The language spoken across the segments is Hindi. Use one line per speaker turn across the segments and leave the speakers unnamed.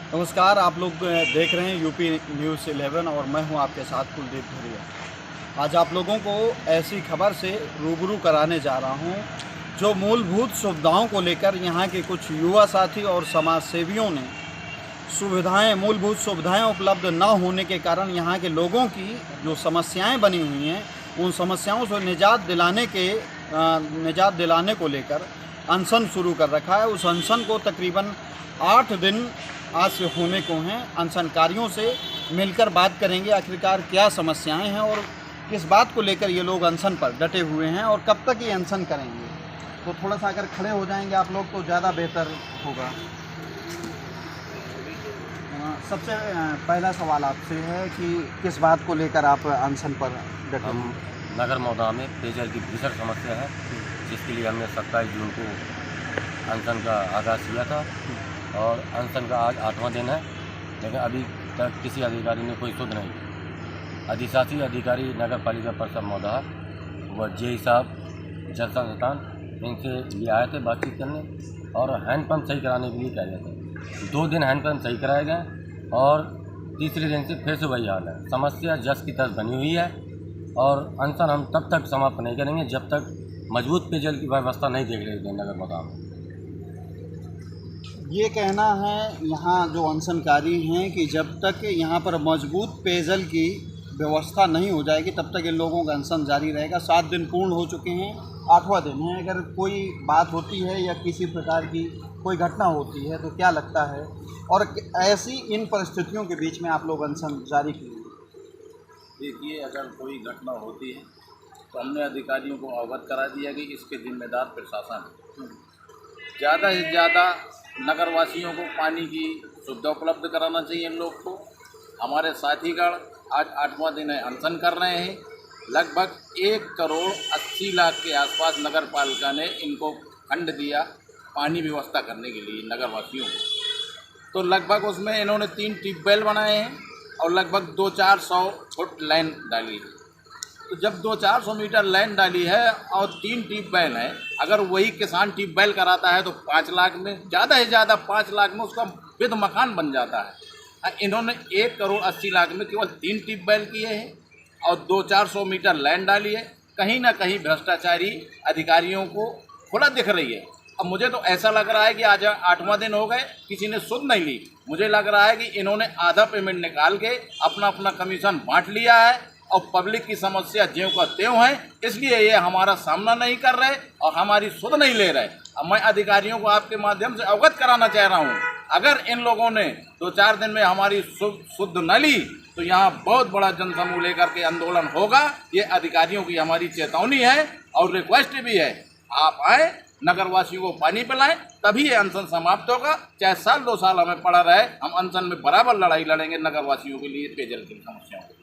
नमस्कार, आप लोग देख रहे हैं यूपी न्यूज़ 11 और मैं हूं आपके साथ कुलदीप धुरिया। आज आप लोगों को ऐसी खबर से रूबरू कराने जा रहा हूं जो मूलभूत सुविधाओं को लेकर यहां के कुछ युवा साथी और समाज सेवियों ने मूलभूत सुविधाएं उपलब्ध न होने के कारण यहां के लोगों की जो समस्याएं बनी हुई हैं उन समस्याओं से निजात दिलाने को लेकर अनशन शुरू कर रखा है। उस अनशन को तकरीबन 8 दिन आज से होने को हैं। अनशनकारियों से मिलकर बात करेंगे आखिरकार क्या समस्याएं हैं और किस बात को लेकर ये लोग अनशन पर डटे हुए हैं और कब तक ये अनशन करेंगे। तो थोड़ा सा अगर खड़े हो जाएंगे आप लोग तो ज़्यादा बेहतर होगा। सबसे पहला सवाल आपसे है कि किस बात को लेकर आप अनशन पर डटे
हम
हैं?
नगर मौदा में पेयजल की भीषण समस्या है, जिसके लिए हमने 27 जून को अनशन का आगाज़ किया था और अनशन का आज 8वां दिन है, लेकिन अभी तक किसी अधिकारी ने कोई सुध नहीं की। अधिशासी अधिकारी नगर पालिका परिषद मौदा व जेई साहब जल संस्थान इनसे ये आए थे बातचीत करने और हैंडपम्प सही कराने के लिए कह रहे थे। 2 दिन हैंडपम्प सही कराए गए और तीसरे दिन से फिर से वही हाल है। समस्या जस की तस बनी हुई है और अनशन हम तब तक समाप्त नहीं करेंगे जब तक मजबूत पेयजल की व्यवस्था नहीं देख रहे थे नगर मौदा में।
ये कहना है यहाँ जो अनशनकारी हैं कि जब तक यहाँ पर मजबूत पेयजल की व्यवस्था नहीं हो जाएगी तब तक इन लोगों का अनशन जारी रहेगा। 7 दिन पूर्ण हो चुके हैं, 8वां दिन है। अगर कोई बात होती है या किसी प्रकार की कोई घटना होती है तो क्या लगता है और ऐसी इन परिस्थितियों के बीच में आप लोग अनशन जारी किए?
देखिए, अगर कोई घटना होती है तो हमने अधिकारियों को अवगत करा दिया कि इसके जिम्मेदार प्रशासन है। ज़्यादा से ज़्यादा नगरवासियों को पानी की सुविधा उपलब्ध कराना चाहिए इन लोग को। हमारे साथीगण आज 8वां दिन है अनशन कर रहे हैं। लगभग 1 करोड़ 80 लाख के आसपास नगर पालिका ने इनको फंड दिया पानी व्यवस्था करने के लिए नगरवासियों को। तो लगभग उसमें इन्होंने 3 ट्यूबवेल बनाए हैं और लगभग 200-400 फुट लाइन डाली है। तो जब 200-400 मीटर लाइन डाली है और 3 ट्यूबवेल हैं, अगर वही किसान ट्यूबवेल कराता है तो 5 लाख में, ज़्यादा से ज़्यादा 5 लाख में उसका विद मकान बन जाता है। इन्होंने 1 करोड़ 80 लाख में केवल 3 ट्यूबवेल किए हैं और 200-400 मीटर लाइन डाली है। कहीं ना कहीं भ्रष्टाचारी अधिकारियों को खुला दिख रही है। अब मुझे तो ऐसा लग रहा है कि आज 8वां दिन हो गए, किसी ने सुध नहीं ली। मुझे लग रहा है कि इन्होंने आधा पेमेंट निकाल के अपना अपना कमीशन बांट लिया है और पब्लिक की समस्या ज्यों का त्यों है, इसलिए ये हमारा सामना नहीं कर रहे और हमारी सुध नहीं ले रहे। अब मैं अधिकारियों को आपके माध्यम से अवगत कराना चाह रहा हूँ, अगर इन लोगों ने 2-4 दिन में हमारी सुध न ली तो यहाँ बहुत बड़ा जनसमूह लेकर के आंदोलन होगा। ये अधिकारियों की हमारी चेतावनी है और रिक्वेस्ट भी है, आप आए, नगरवासियों को पानी पिलाएं, तभी ये अनशन समाप्त होगा। चाहे 1-2 साल हमें पड़ा रहे, हम अनशन में बराबर लड़ाई लड़ेंगे नगरवासियों के लिए पेयजल की समस्याओं के लिए।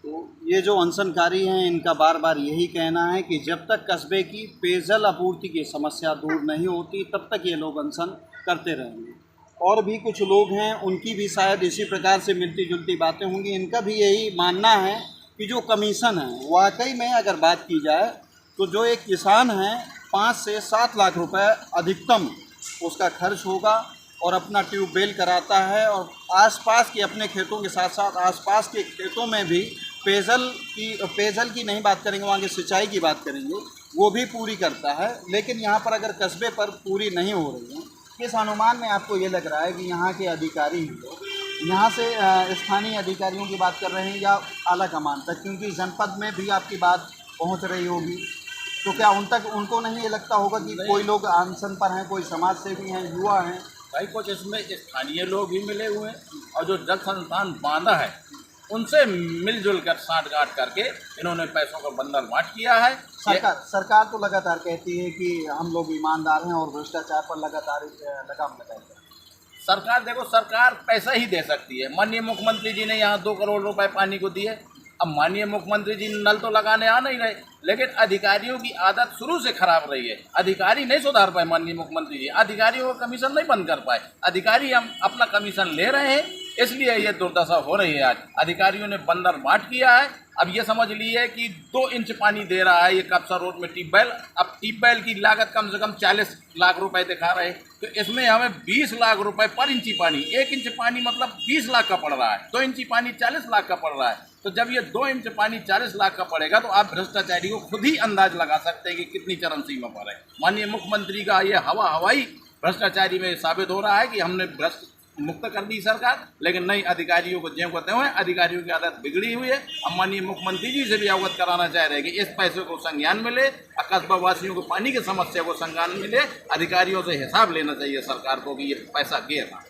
तो ये जो अनशनकारी हैं इनका बार बार यही कहना है कि जब तक कस्बे की पेयजल आपूर्ति की समस्या दूर नहीं होती तब तक ये लोग अनशन करते रहेंगे। और भी कुछ लोग हैं, उनकी भी शायद इसी प्रकार से मिलती जुलती बातें होंगी। इनका भी यही मानना है कि जो कमीशन है, वाकई में अगर बात की जाए तो जो एक किसान है 5 से 7 लाख रुपए अधिकतम उसका खर्च होगा और अपना ट्यूबवेल कराता है और आसपास के अपने खेतों के साथ साथ आसपास के खेतों में भी पेयजल की नहीं बात करेंगे, वहाँ की सिंचाई की बात करेंगे, वो भी पूरी करता है। लेकिन यहाँ पर अगर कस्बे पर पूरी नहीं हो रही है, किस अनुमान में आपको ये लग रहा है कि यहाँ के अधिकारी यहाँ से स्थानीय अधिकारियों की बात कर रहे हैं या आला कमान तक, क्योंकि जनपद में भी आपकी बात पहुँच रही होगी, तो क्या उनको नहीं ये लगता होगा कि कोई लोग अनशन पर हैं, कोई समाज सेवी हैं, युवा हैं?
भाई, कुछ इसमें स्थानीय लोग भी मिले हुए हैं और जो जल संस्थान बांधा है उनसे मिलजुल कर साँठ-गाँठ करके इन्होंने पैसों का बंडल बांट किया है।
सरकार तो लगातार कहती है कि हम लोग ईमानदार हैं और भ्रष्टाचार पर लगातार लगाम लगाएगी।
सरकार, देखो, सरकार पैसा ही दे सकती है। माननीय मुख्यमंत्री जी ने यहाँ 2 करोड़ रुपए पानी को दिए। अब माननीय मुख्यमंत्री जी नल तो लगाने आ नहीं रहे, लेकिन अधिकारियों की आदत शुरू से खराब रही है। अधिकारी नहीं सुधार पाए माननीय मुख्यमंत्री जी, अधिकारियों का कमीशन नहीं बंद कर पाए। अधिकारी हम अपना कमीशन ले रहे हैं इसलिए ये दुर्दशा हो रही है। आज अधिकारियों ने बंदर बाट किया है। अब ये समझ लिए कि 2 इंच पानी दे रहा है ये कपसा रोड में ट्यूबवेल। अब ट्यूबवेल की लागत कम से कम 40 लाख रुपए दिखा रहे, तो इसमें हमें 20 लाख रुपए पर इंची पानी, 1 इंच पानी मतलब 20 लाख का पड़ रहा है, 2 इंची पानी 40 लाख का पड़ रहा है। तो जब ये 2 इंच पानी 40 लाख का पड़ेगा तो आप भ्रष्टाचारी को खुद ही अंदाज लगा सकते हैं कि कितनी चरम सीमा पर है। माननीय मुख्यमंत्री का ये हवाई भ्रष्टाचारी में साबित हो रहा है कि हमने भ्रष्ट मुक्त कर दी सरकार, लेकिन नई अधिकारियों को ज्यों कहते हुए अधिकारियों की आदत बिगड़ी हुई है। हम माननीय मुख्यमंत्री जी से भी अवगत कराना चाह रहे हैं कि इस पैसे को संज्ञान मिले, कस्बा वासियों को पानी की समस्या को संज्ञान मिले, अधिकारियों से हिसाब लेना चाहिए सरकार को कि ये पैसा गया था।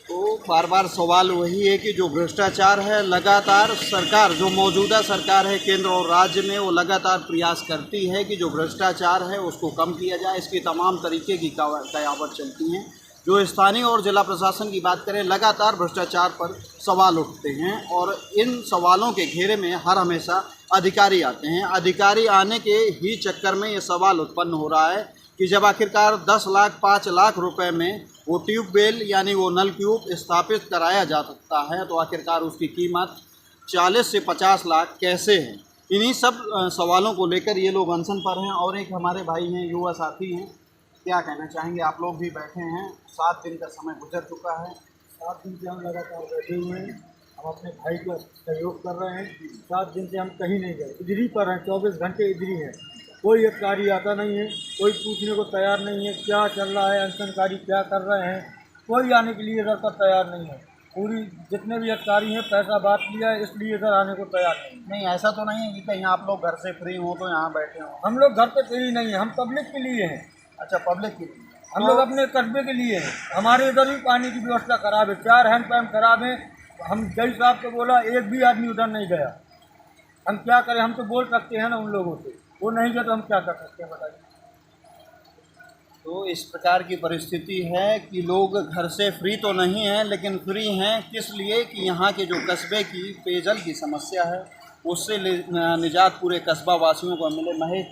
तो बार बार सवाल वही है कि जो भ्रष्टाचार है लगातार सरकार, जो मौजूदा सरकार है केंद्र और राज्य में, वो लगातार प्रयास करती है कि जो भ्रष्टाचार है उसको कम किया जाए। इसकी तमाम तरीके की कयावत चलती हैं। जो स्थानीय और जिला प्रशासन की बात करें, लगातार भ्रष्टाचार पर सवाल उठते हैं और इन सवालों के घेरे में हर हमेशा अधिकारी आते हैं। अधिकारी आने के ही चक्कर में ये सवाल उत्पन्न हो रहा है कि जब आखिरकार 10 लाख 5 लाख रुपए में वो ट्यूबवेल यानी वो नलक्यूब स्थापित कराया जा सकता है, तो आखिरकार उसकी कीमत 40 से 50 लाख कैसे है। इन्हीं सब सवालों को लेकर ये लोग अनशन पर हैं। और एक हमारे भाई हैं, युवा साथी हैं, क्या कहना चाहेंगे? आप लोग भी बैठे हैं, 7 दिन का समय गुजर चुका है।
7 दिन से हम लगातार बैठे हुए हैं, हम अपने भाई का सहयोग कर रहे हैं। 7 दिन से हम कहीं नहीं गए, इधर ही पर हैं, 24 घंटे इधर ही हैं। कोई अधिकारी आता नहीं है, कोई पूछने को तैयार नहीं है क्या चल रहा है, अनशनकारी क्या कर रहे हैं, कोई आने के लिए इधर पर तैयार नहीं है। पूरी जितने भी अधिकारी हैं पैसा बांट लिया है, इसलिए इधर आने को तैयार नहीं।
ऐसा तो नहीं है कि कहीं आप लोग घर से फ्री हो तो यहाँ बैठे हो?
हम लोग घर पे फ्री नहीं है, हम पब्लिक के लिए हैं।
अच्छा, पब्लिक की
हम लोग अपने कस्बे के लिए हैं। हमारे इधर भी पानी की व्यवस्था खराब है, 4 हैंडपम्प खराब है। हम जज साहब को बोला, एक भी आदमी उधर नहीं गया। हम क्या करें? हम तो बोल सकते हैं ना उन लोगों से, वो नहीं गए तो हम क्या कर सकते हैं बताइए।
तो इस प्रकार की परिस्थिति है कि लोग घर से फ्री तो नहीं हैं, लेकिन फ्री हैं किस लिए कि यहाँ के जो कस्बे की पेयजल की समस्या है उससे निजात पूरे कस्बा वासियों को मिले। महज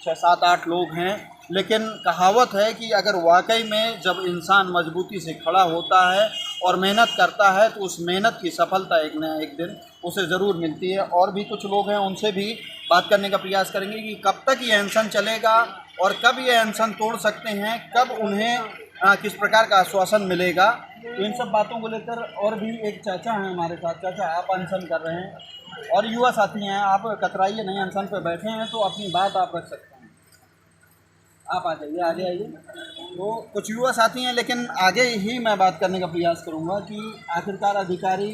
6-7-8 लोग हैं, लेकिन कहावत है कि अगर वाकई में जब इंसान मजबूती से खड़ा होता है और मेहनत करता है तो उस मेहनत की सफलता एक न एक दिन उसे ज़रूर मिलती है। और भी कुछ लोग हैं, उनसे भी बात करने का प्रयास करेंगे कि कब तक ये अनशन चलेगा और कब ये अनशन तोड़ सकते हैं, कब उन्हें किस प्रकार का आश्वासन मिलेगा। तो इन सब बातों को लेकर और भी एक चाचा हैं हमारे साथ। चाचा, आप अनशन कर रहे हैं और युवा साथी हैं, आप कतराइए नहीं, अनशन पर बैठे हैं तो अपनी बात आप रख सकते हैं। आप आ जाइए, आगे आइए। तो कुछ युवा साथी हैं, लेकिन आगे ही मैं बात करने का प्रयास करूंगा कि आखिरकार अधिकारी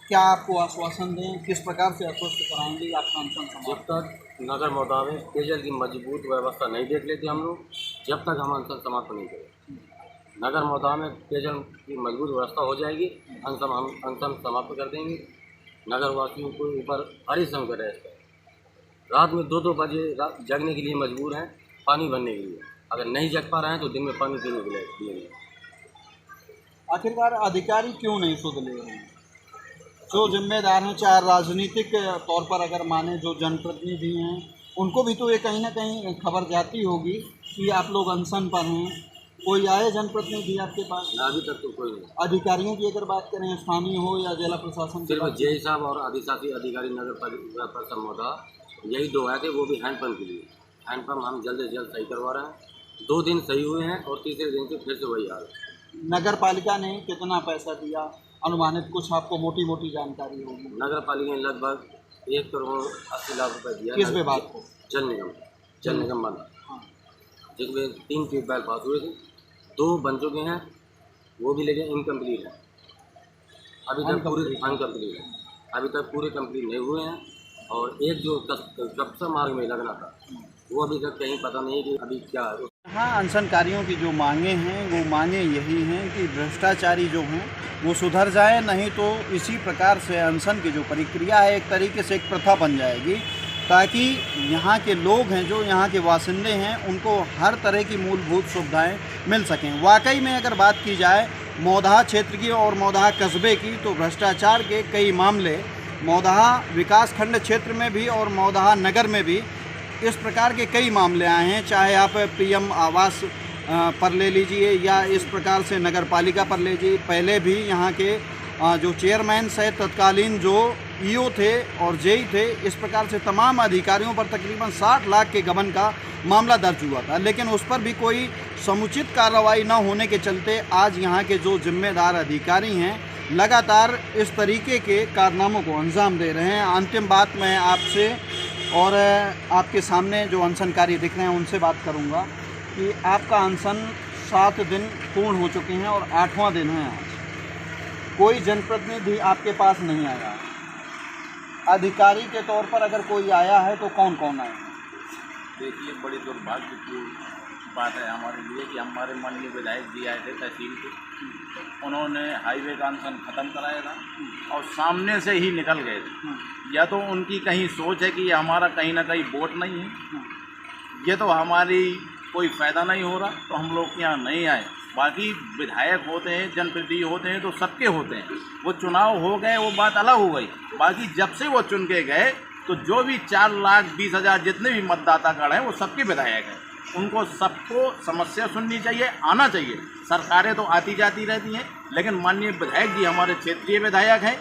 क्या आपको आश्वासन दें, किस प्रकार से आश्वस्त कराएंगे आपका अनशन समाप्त?
जब तक नगर मौदा में पेयजल की मजबूत व्यवस्था नहीं देख लेते हम लोग, जब तक हम अनशन समाप्त नहीं करें। नगर मौदा में पेयजल की मजबूत व्यवस्था हो जाएगी, हम अनशन समाप्त कर देंगे। नगर वासियों को ऊपर भारी संकट है। रात में 2-2 बजे जगने के लिए मजबूर हैं पानी भरने के लिए। अगर नहीं जग पा रहे हैं तो दिन में पानी पीने के लिए।
आखिरकार अधिकारी क्यों नहीं सुध ले रहे हैं? जो जिम्मेदार हैं, चाहे राजनीतिक तौर पर अगर माने, जो जनप्रतिनिधि हैं, उनको भी तो ये कहीं ना कहीं खबर जाती होगी कि आप लोग अनशन पर हैं। कोई आए जनप्रतिनिधि आपके पास?
अभी तक तो कोई नहीं।
अधिकारियों की अगर बात करें, स्थानीय हो या जिला प्रशासन,
सिर्फ जेई साहब और अधिशासी अधिकारी नगर परिषद मौदा, यही 2 आए थे, वो भी हैंडपम्प के लिए। हैंडपम्प हम जल्द से जल्द सही करवा रहे हैं। 2 दिन सही हुए हैं और तीसरे दिन से फिर से वही हाल है।
नगर पालिका ने कितना पैसा दिया अनुमानित? कुछ आपको मोटी मोटी जानकारी होगी।
नगर पालिका ने लगभग 1 करोड़ 80 लाख रुपए दिया।
किस विभाग को?
जल निगम बना, जिसमें 3 ट्यूबवेल पास हुए थे, 2 बन चुके हैं, वो भी लेकिन इनकम्प्लीट है। अभी तक पूरे कंप्लीट नहीं हुए हैं। और एक जो कब्जा मार्ग में लगना था, वो अभी तक कहीं पता नहीं कि अभी क्या है।
हाँ, अनशनकारियों की जो मांगे हैं वो मांगे यही हैं कि भ्रष्टाचारी जो हैं वो सुधर जाए, नहीं तो इसी प्रकार से अनशन की जो प्रक्रिया है एक तरीके से एक प्रथा बन जाएगी, ताकि यहाँ के लोग हैं, जो यहाँ के वासिंदे हैं, उनको हर तरह की मूलभूत सुविधाएं मिल सकें। वाकई में अगर बात की जाए मौदा क्षेत्र की और मौदा कस्बे की, तो भ्रष्टाचार के कई मामले मौदा विकास खंड क्षेत्र में भी और मौदा नगर में भी इस प्रकार के कई मामले आए हैं। चाहे आप पीएम आवास पर ले लीजिए या इस प्रकार से नगर पालिका पर ले लीजिए। पहले भी यहाँ के जो चेयरमैन से तत्कालीन जो ईओ थे और जेई थे, इस प्रकार से तमाम अधिकारियों पर तकरीबन 60 लाख के गबन का मामला दर्ज हुआ था, लेकिन उस पर भी कोई समुचित कार्रवाई न होने के चलते आज यहाँ के जो जिम्मेदार अधिकारी हैं लगातार इस तरीके के कारनामों को अंजाम दे रहे हैं। अंतिम बात मैं आपसे और आपके सामने जो अनशनकारी दिख रहे हैं उनसे बात करूंगा कि आपका अनशन 7 दिन पूर्ण हो चुके हैं और 8वां दिन है आज। कोई जनप्रतिनिधि आपके पास नहीं आया। अधिकारी के तौर पर अगर कोई आया है तो कौन कौन आया?
देखिए, बड़ी दुर्भाग्यपूर्ण बात है हमारे लिए कि हमारे माननीय विधायक जी आए थे तहसील के, उन्होंने हाईवे का अनशन ख़त्म कराया था और सामने से ही निकल गए थे। या तो उनकी कहीं सोच है कि ये हमारा कहीं ना कहीं वोट नहीं है, ये तो हमारी कोई फ़ायदा नहीं हो रहा तो हम लोग यहाँ नहीं आए। बाकी विधायक होते हैं, जनप्रतिनिधि होते हैं तो सबके होते हैं, वो चुनाव हो गए वो बात अलग हो गई। बाकी जब से वो चुन के गए तो जो भी 4,20,000 जितने भी मतदाता गण हैं वो सबके विधायक हैं। उनको सबको समस्या सुननी चाहिए, आना चाहिए। सरकारें तो आती जाती रहती हैं, लेकिन माननीय विधायक जी हमारे क्षेत्रीय विधायक हैं,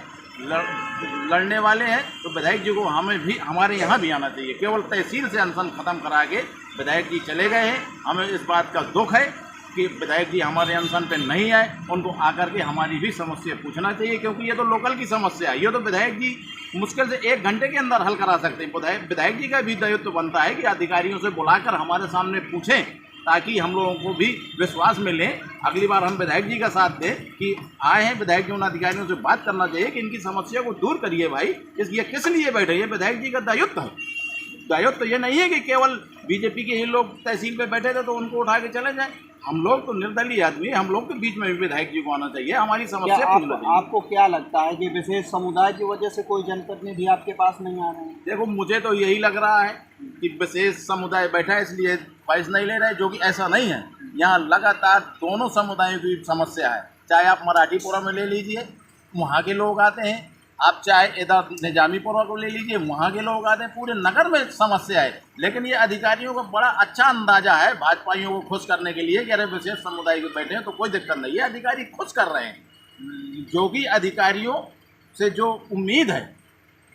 लड़ने वाले हैं, तो विधायक जी को हमें भी हमारे यहाँ भी आना चाहिए। केवल तहसील से अनशन ख़त्म करा के विधायक जी चले गए हैं। हमें इस बात का दुख है कि विधायक जी हमारे अनशन पे नहीं आए। उनको आकर के हमारी भी समस्या पूछना चाहिए, क्योंकि ये तो लोकल की समस्या है। ये तो विधायक जी मुश्किल से 1 घंटे के अंदर हल करा सकते हैं। विधायक जी का भी दायित्व तो बनता है कि अधिकारियों से बुलाकर हमारे सामने पूछें, ताकि हम लोगों को भी विश्वास मिले। अगली बार हम विधायक जी का साथ दें कि आए हैं विधायक जी, उन अधिकारियों से बात करना चाहिए कि इनकी समस्या को दूर करिए भाई। ये किस लिए बैठे? ये विधायक जी का दायित्व है। दायित्व तो ये नहीं है कि केवल बीजेपी के ही लोग तहसील पे बैठे थे तो उनको उठा के चले जाएं। हम लोग तो निर्दलीय आदमी, हम लोग के बीच में भी विधायक जी को आना चाहिए, हमारी समस्या पूछना चाहिए।
आपको क्या लगता है कि विशेष समुदाय की वजह से कोई जनप्रतिनिधि आपके पास नहीं आ रहे हैं?
देखो, मुझे तो यही लग रहा है कि विशेष समुदाय बैठा है इसलिए फैसला नहीं ले रहे, जो कि ऐसा नहीं है। यहाँ लगातार दोनों समुदायों की समस्या है। चाहे आप मराठीपुरा में ले लीजिए, वहाँ के लोग आते हैं, आप चाहे इधर निजामीपुरा को ले लीजिए, वहाँ के लोग आते हैं। पूरे नगर में समस्या है, लेकिन ये अधिकारियों को बड़ा अच्छा अंदाजा है भाजपाइयों को खुश करने के लिए कि अरे विशेष समुदाय के बैठे हैं तो कोई दिक्कत नहीं है। अधिकारी खुश कर रहे हैं। जो कि अधिकारियों से जो उम्मीद है,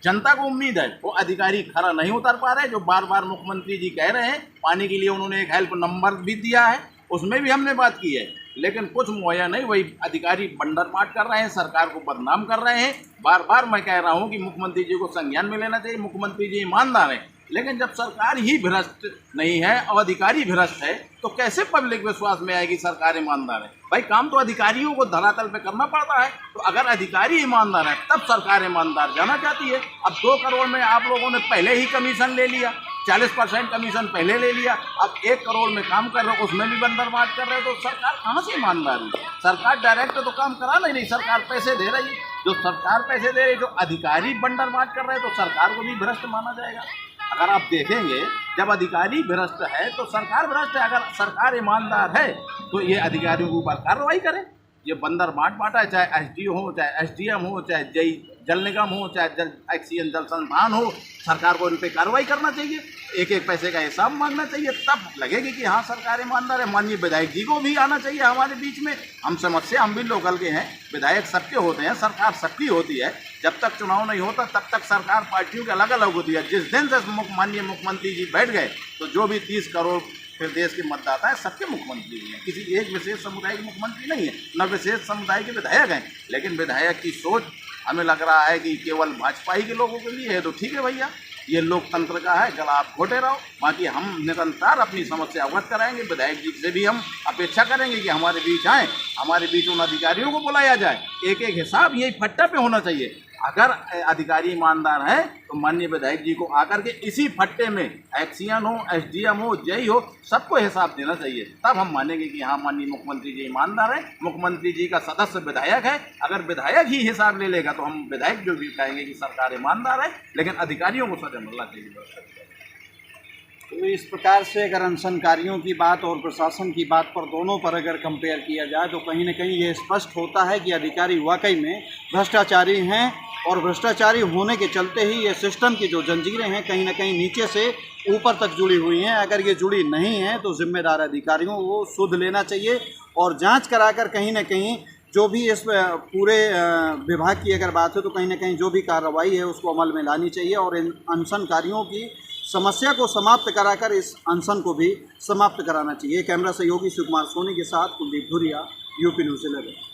जनता को उम्मीद है, वो अधिकारी खरा नहीं उतर पा रहे। जो बार बार मुख्यमंत्री जी कह रहे हैं, पानी के लिए उन्होंने एक हेल्प नंबर भी दिया है, उसमें भी हमने बात की है, लेकिन कुछ मुहैया नहीं। वही अधिकारी बंडर पाट कर रहे हैं, सरकार को बदनाम कर रहे हैं। बार बार मैं कह रहा हूं कि मुख्यमंत्री जी को संज्ञान में लेना चाहिए। मुख्यमंत्री जी ईमानदार हैं, लेकिन जब सरकार ही भ्रष्ट नहीं है और अधिकारी भ्रष्ट है तो कैसे पब्लिक विश्वास में आएगी सरकार ईमानदार है? भाई, काम तो अधिकारियों को धरातल पे करना पड़ता है। तो अगर अधिकारी ईमानदार है तब सरकार ईमानदार जाना चाहती है। अब 2 करोड़ में आप लोगों ने पहले ही कमीशन ले लिया, 40% कमीशन पहले ले लिया, अब 1 करोड़ में काम कर रहे हो, उसमें भी बंदरबांट कर रहे हो, तो सरकार कहाँ से ईमानदार है? सरकार डायरेक्ट तो काम करा नहीं, सरकार पैसे दे रही है। जो सरकार पैसे दे रही, जो अधिकारी बंदरबांट कर रहे हैं, तो सरकार को भी भ्रष्ट माना जाएगा। अगर आप देखेंगे, जब अधिकारी भ्रष्ट है तो सरकार भ्रष्ट है। अगर सरकार ईमानदार है तो ये अधिकारियों के ऊपर कार्रवाई करें। ये बंदर बांटा है, चाहे एसडीओ हो, चाहे एसडीएम हो, चाहे जल निगम हो, चाहे एक्सीएन जल संस्थान हो, सरकार को इन पर कार्रवाई करना चाहिए। 1-1 पैसे का हिसाब मांगना चाहिए, तब लगेगी कि हाँ सरकार ईमानदार है। माननीय विधायक जी को भी आना चाहिए हमारे बीच में। हम समस्या, हम भी लोकल के हैं, विधायक सबके होते हैं, सरकार सबकी होती है। जब तक चुनाव नहीं होता तब तक सरकार पार्टियों की अलग अलग होती है। जिस दिन से माननीय मुख्यमंत्री जी बैठ गए तो जो भी 30 करोड़ फिर देश के मतदाता हैं, सबके मुख्यमंत्री हैं। किसी एक विशेष समुदाय के मुख्यमंत्री नहीं है, न विशेष समुदाय के विधायक हैं। लेकिन विधायक की सोच हमें लग रहा है कि केवल भाजपा ही के लोगों के लिए है। तो ठीक है भैया, ये लोकतंत्र का है, गला आप घोटे रहो। बाकी हम निरंतर अपनी समस्या अवगत कराएंगे। विधायक जी से भी हम अपेक्षा करेंगे कि हमारे बीच आएँ, हमारे बीच उन अधिकारियों को बुलाया जाए। 1-1 हिसाब यही फट्टा पे होना चाहिए। अगर अधिकारी ईमानदार हैं तो माननीय विधायक जी को आकर के इसी फट्टे में एक्सीएन हो, एसडीएम हो, जेई हो, सबको हिसाब देना चाहिए। तब हम मानेंगे कि हाँ माननीय मुख्यमंत्री जी ईमानदार है। मुख्यमंत्री जी का सदस्य विधायक है। अगर विधायक ही हिसाब ले लेगा तो हम विधायक जो भी कहेंगे कि सरकार ईमानदार है, लेकिन अधिकारियों को सजा मिलना चाहिए।
तो इस प्रकार से अगर अनशनकारियों की बात और प्रशासन की बात पर, दोनों पर अगर कंपेयर किया जाए तो कहीं न कहीं ये स्पष्ट होता है कि अधिकारी वाकई में भ्रष्टाचारी हैं। और भ्रष्टाचारी होने के चलते ही ये सिस्टम की जो जंजीरें हैं कहीं न कहीं नीचे से ऊपर तक जुड़ी हुई हैं। अगर ये जुड़ी नहीं हैं तो जिम्मेदार अधिकारियों को सुध लेना चाहिए और जांच कराकर कहीं न कहीं जो भी इस पूरे विभाग की अगर बात हो तो कहीं ना कहीं जो भी कार्रवाई है उसको अमल में लानी चाहिए और इन अनशनकारियों की समस्या को समाप्त कराकर इस अनशन को भी समाप्त कराना चाहिए। कैमरा सहयोगी शिव कुमार सोनी के साथ कुलदीप धुरिया, यूपी न्यूज़ 11।